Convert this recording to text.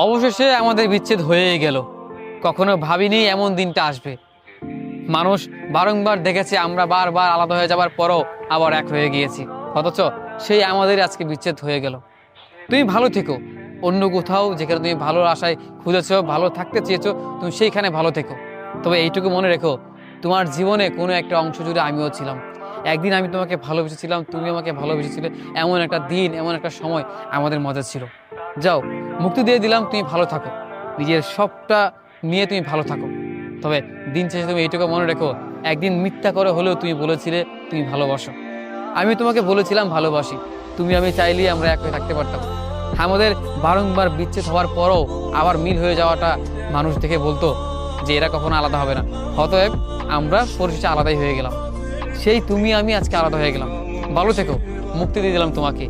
অবশেষে আমাদের বিচ্ছেদ হয়েই গেল। কখনো ভাবিনি এমন দিনটা আসবে। মানুষ বারংবার দেখেছে আমরা বারবার আলাদা হয়ে যাবার পরও আবার এক হয়ে গিয়েছি, অথচ সেই আমাদের আজকে বিচ্ছেদ হয়ে গেল। তুমি ভালো থেকো, অন্য কোথাও যেখানে তুমি ভালোর আশায় খুঁজেছো, ভালো থাকতে চেয়েছো, তুমি সেইখানে ভালো থেকো। তবে এইটুকু মনে রেখো, তোমার জীবনে কোনো একটা অংশ জুড়ে আমিও ছিলাম। একদিন আমি তোমাকে ভালোবেসেছিলাম, তুমি আমাকে ভালোবেসেছিলে। এমন একটা দিন, এমন একটা সময় আমাদের মজা ছিল। যাও, মুক্তি দিয়ে দিলাম, তুমি ভালো থাকো, নিজের সবটা নিয়ে তুমি ভালো থাকো। তবে দিন শেষে তুমি এইটুকু মনে রেখো, একদিন মিথ্যা করে হলেও তুমি বলেছিলে তুমি ভালোবাসো। আমি তোমাকে বলেছিলাম ভালোবাসি, তুমি আমি চাইলেই আমরা এক হয়ে থাকতে পারতাম। আমাদের বারংবার বিচ্ছেদ হওয়ার পরও আবার মিল হয়ে যাওয়াটা মানুষ দেখে বলতো যে এরা কখনো আলাদা হবে না। অতএব আমরা পরিশেষে আলাদাই হয়ে গেলাম। সেই তুমি আমি আজকে আলাদা হয়ে গেলাম। ভালো থেকো, মুক্তি দিয়ে দিলাম তোমাকে।